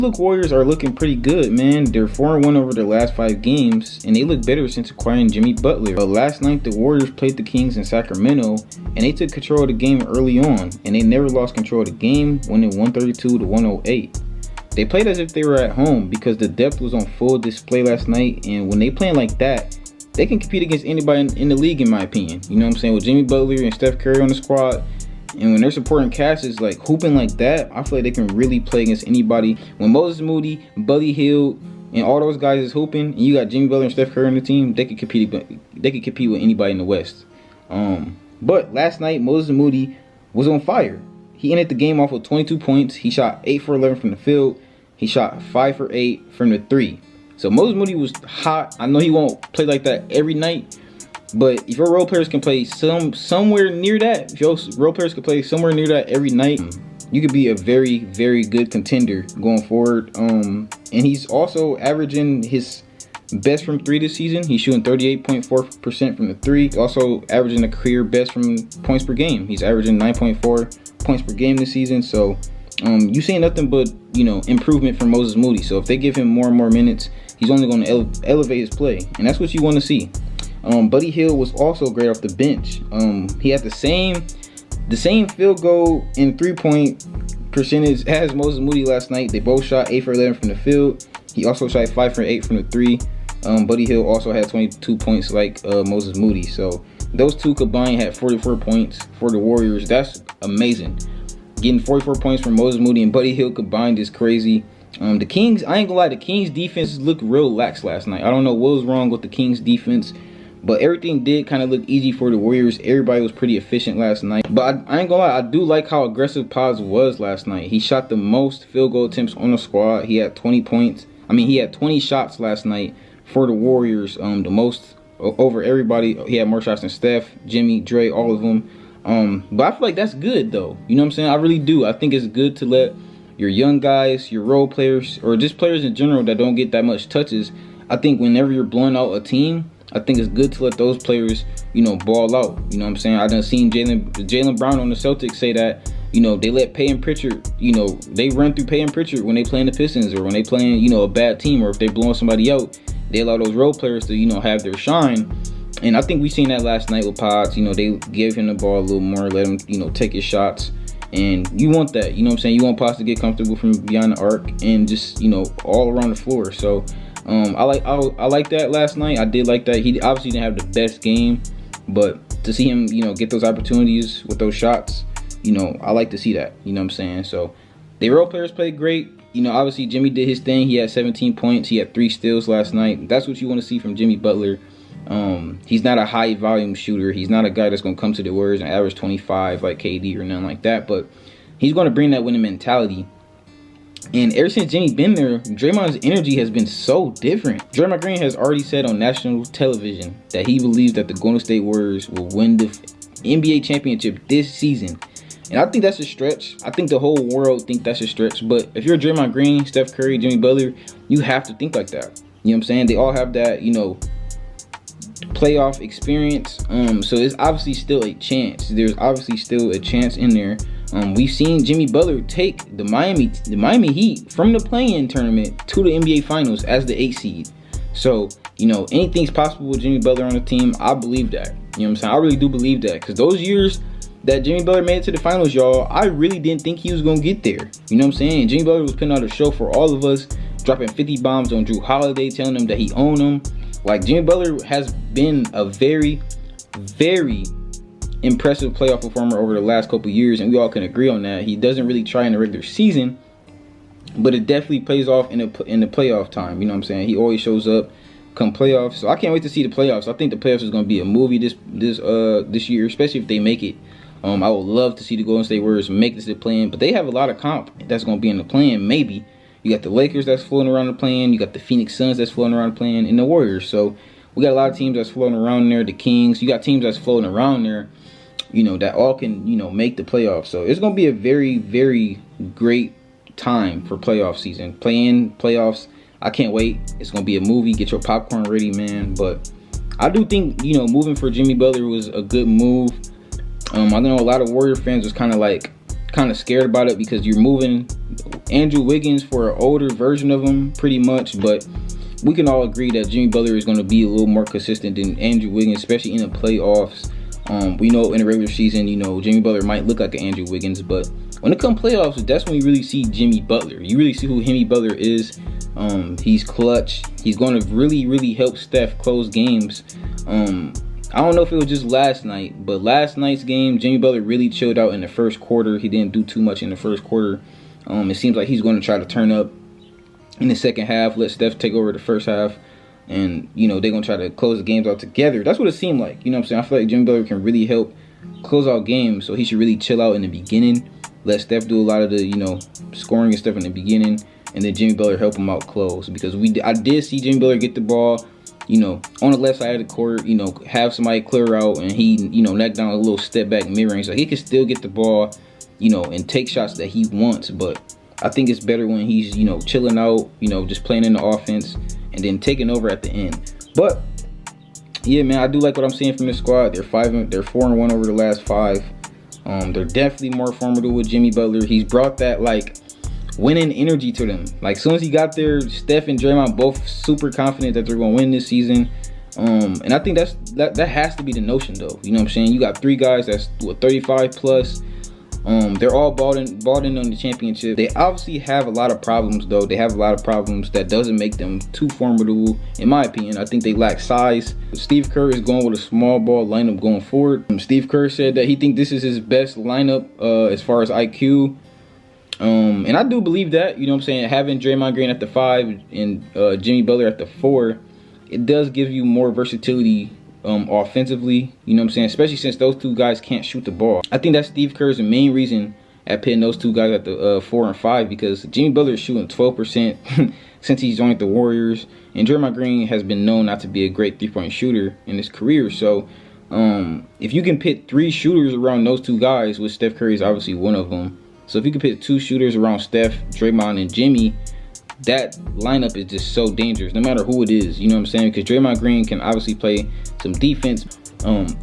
Look, Warriors are looking pretty good, man. They're 4-1 over their last 5 games, and they look better since acquiring Jimmy Butler. But last night, the Warriors played the Kings in Sacramento, and they took control of the game early on, and they never lost control of the game, winning 132-108. They played as if they were at home because the depth was on full display last night, and when they playing like that, they can compete against anybody in the league, in my opinion. You know what I'm saying? With Jimmy Butler and Steph Curry on the squad, and when their supporting cast is like hooping like that, I feel like they can really play against anybody. When Moses Moody, Buddy Hield, and all those guys is hooping, and you got Jimmy Butler and Steph Curry on the team, they could compete. They could compete with anybody in the West. But last night, Moses Moody was on fire. He ended the game off with 22 points. He shot 8 for 11 from the field. He shot 5 for 8 from the 3. So Moses Moody was hot. I know he won't play like that every night, but if your role players can play somewhere near that, if your role players can play somewhere near that every night, you could be a very, very good contender going forward. And he's also averaging his best from 3 this season. He's shooting 38.4% from the 3. He's also averaging a career best from points per game. He's averaging 9.4 points per game this season. So you see nothing but, you know, improvement from Moses Moody. So if they give him more and more minutes, he's only going to elevate his play, and that's what you want to see. Buddy Hield was also great off the bench. He had the same field goal and 3-point percentage as Moses Moody last night. They both shot 8 for 11 from the field. He also shot 5 for 8 from the 3. Buddy Hield also had 22 points like Moses Moody. So those two combined had 44 points for the Warriors. That's amazing. Getting 44 points from Moses Moody and Buddy Hield combined is crazy. The Kings, I ain't gonna lie, the Kings defense looked real lax last night. I don't know what was wrong with the Kings defense, but everything did kind of look easy for the Warriors. Everybody was pretty efficient last night. But I ain't gonna lie, I do like how aggressive Paz was last night. He shot the most field goal attempts on the squad. He had 20 points. I mean, he had 20 shots last night for the Warriors. The most over everybody. He had more shots than Steph, Jimmy, Dre, all of them. But I feel like that's good, though. You know what I'm saying? I really do. I think it's good to let your young guys, your role players, or just players in general that don't get that much touches. I think whenever you're blowing out a team, I think it's good to let those players, you know, ball out. You know what I'm saying? I done seen Jaylen Brown on the Celtics say that, you know, they let Payton Pritchard, you know, they run through Payton Pritchard when they playing the Pistons, or when they playing, you know, a bad team, or if they blowing somebody out, they allow those role players to, you know, have their shine. And I think we seen that last night with Pods. You know, they gave him the ball a little more, let him, you know, take his shots. And you want that, you know what I'm saying? You want Pods to get comfortable from beyond the arc and just, you know, all around the floor. So I like that last night. I did like that. He obviously didn't have the best game, but to see him, you know, get those opportunities with those shots, you know, I like to see that. You know what I'm saying? So the role players played great. You know, obviously Jimmy did his thing. He had 17 points. He had 3 steals last night. That's what you want to see from Jimmy Butler. He's not a high volume shooter. He's not a guy that's going to come to the Warriors and average 25 like KD or nothing like that, but he's going to bring that winning mentality. And ever since Jimmy been there, Draymond's energy has been so different. Draymond Green has already said on national television that he believes that the Golden State Warriors will win the NBA championship this season. And I think that's a stretch. I think the whole world think that's a stretch. But if you're Draymond Green, Steph Curry, Jimmy Butler, you have to think like that. You know what I'm saying? They all have that, you know, playoff experience. So there's obviously still a chance. There's obviously still a chance in there. We've seen Jimmy Butler take the Miami Heat from the play-in tournament to the NBA Finals as the 8th seed. So, you know, anything's possible with Jimmy Butler on the team. I believe that. You know what I'm saying? I really do believe that, because those years that Jimmy Butler made it to the finals, y'all, I really didn't think he was going to get there. You know what I'm saying? Jimmy Butler was putting out a show for all of us, dropping 50 bombs on Drew Holiday, telling him that he owned him. Like, Jimmy Butler has been a very, very impressive playoff performer over the last couple years, and we all can agree on that. He doesn't really try in the regular season, but it definitely plays off in the playoff time. You know what I'm saying? He always shows up come playoffs. So I can't wait to see the playoffs. I think the playoffs is going to be a movie this year, especially if they make it. I would love to see the Golden State Warriors make this to play-in, but they have a lot of comp that's going to be in the play-in, maybe. You got the Lakers that's floating around the play-in. You got the Phoenix Suns that's floating around the play-in, and the Warriors. So we got a lot of teams that's floating around there. The Kings. You got teams that's floating around there, you know, that all can, you know, make the playoffs. So it's going to be a very, very great time for playoff season. Play-in, playoffs. I can't wait. It's going to be a movie. Get your popcorn ready, man. But I do think, you know, moving for Jimmy Butler was a good move. I know a lot of Warrior fans was kind of like kind of scared about it because you're moving Andrew Wiggins for an older version of him pretty much. But we can all agree that Jimmy Butler is going to be a little more consistent than Andrew Wiggins, especially in the playoffs. We know in the regular season, you know, Jimmy Butler might look like an Andrew Wiggins, but when it comes playoffs, that's when you really see Jimmy Butler. You really see who Jimmy Butler is. He's clutch. He's going to really help Steph close games. I don't know if it was just last night, but last night's game, Jimmy Butler really chilled out in the first quarter. He didn't do too much in the first quarter. It seems like he's going to try to turn up in the second half, let Steph take over the first half, and, you know, they're going to try to close the games out together. That's what it seemed like. You know what I'm saying? I feel like Jimmy Butler can really help close out games, so he should really chill out in the beginning. Let Steph do a lot of the, you know, scoring and stuff in the beginning, and then Jimmy Butler help him out close. Because I did see Jimmy Butler get the ball, you know, on the left side of the court, you know, have somebody clear out, and he, you know, knock down a little step back mid-range. So he can still get the ball, you know, and take shots that he wants. But I think it's better when he's, you know, chilling out, you know, just playing in the offense and then taking over at the end. But yeah, man, I do like what I'm seeing from this squad. They're 4-1 over the last 5. They're definitely more formidable with Jimmy Butler. He's brought that, like, winning energy to them. Like, as soon as he got there, Steph and Draymond both super confident that they're going to win this season. And I think that has to be the notion, though. You know what I'm saying? You got 3 guys that's 35 plus. They're all bought in on the championship. They obviously have a lot of problems, though. They have a lot of problems that doesn't make them too formidable, in my opinion. I think they lack size. Steve Kerr is going with a small ball lineup going forward. Steve Kerr said that he thinks this is his best lineup as far as IQ. And I do believe that, you know what I'm saying, having Draymond Green at the 5 and Jimmy Butler at the 4, it does give you more versatility offensively, you know what I'm saying, especially since those 2 guys can't shoot the ball. I think that's Steve Kerr's the main reason at putting those 2 guys at the 4 and 5, because Jimmy Butler is shooting 12% since he's joined the Warriors, and Draymond Green has been known not to be a great 3-point shooter in his career. So if you can pit 3 shooters around those 2 guys, which Steph Curry is obviously one of them, so if you can pit 2 shooters around Steph, Draymond, and Jimmy, that lineup is just so dangerous, no matter who it is. You know what I'm saying? Because Draymond Green can obviously play some defense.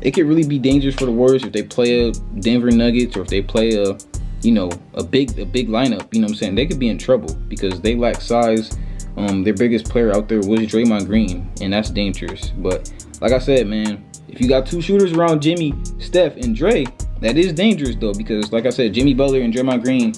It could really be dangerous for the Warriors if they play a Denver Nuggets, or if they play a big lineup. You know what I'm saying? They could be in trouble because they lack size. Their biggest player out there was Draymond Green, and that's dangerous. But like I said, man, if you got 2 shooters around Jimmy, Steph, and Dre, that is dangerous, though, because like I said, Jimmy Butler and Draymond Green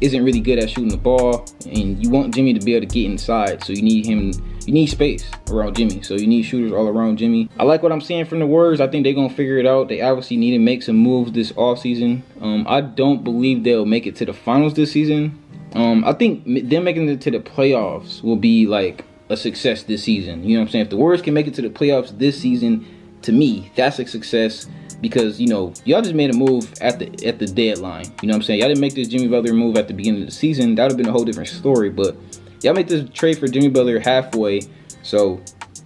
isn't really good at shooting the ball, and you want Jimmy to be able to get inside, so you need space around Jimmy, so you need shooters all around Jimmy. I like what I'm seeing from the Warriors. I think they're gonna figure it out. They obviously need to make some moves this offseason. I don't believe they'll make it to the finals this season. I think them making it to the playoffs will be like a success this season. You know what I'm saying? If the Warriors can make it to the playoffs this season, to me, that's a success. Because, you know, y'all just made a move at the deadline. You know what I'm saying? Y'all didn't make this Jimmy Butler move at the beginning of the season. That would have been a whole different story. But y'all make this trade for Jimmy Butler halfway. So,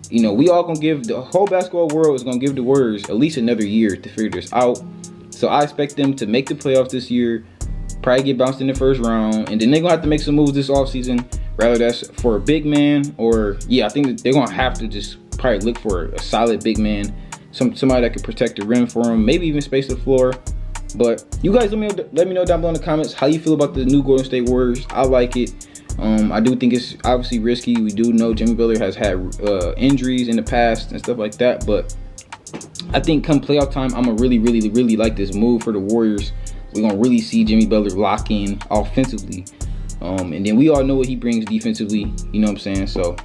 you know, we all going to give, the whole basketball world is going to give the Warriors at least another year to figure this out. So I expect them to make the playoffs this year. Probably get bounced in the first round. And then they're going to have to make some moves this offseason. Rather that's for a big man, or, yeah, I think that they're going to have to just probably look for a solid big man. Somebody that could protect the rim for him, maybe even space the floor. But you guys let me know down below in the comments how you feel about the new Golden State Warriors. I like it. I do think it's obviously risky. We do know Jimmy Butler has had injuries in the past and stuff like that. But I think come playoff time, I'm going to really like this move for the Warriors. We're going to really see Jimmy Butler lock in offensively. And then we all know what he brings defensively. You know what I'm saying? So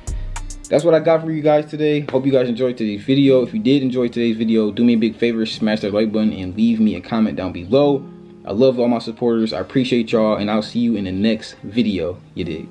that's what I got for you guys today. Hope you guys enjoyed today's video. If you did enjoy today's video, do me a big favor, smash that like button and leave me a comment down below. I love all my supporters. I appreciate y'all, and I'll see you in the next video. You dig?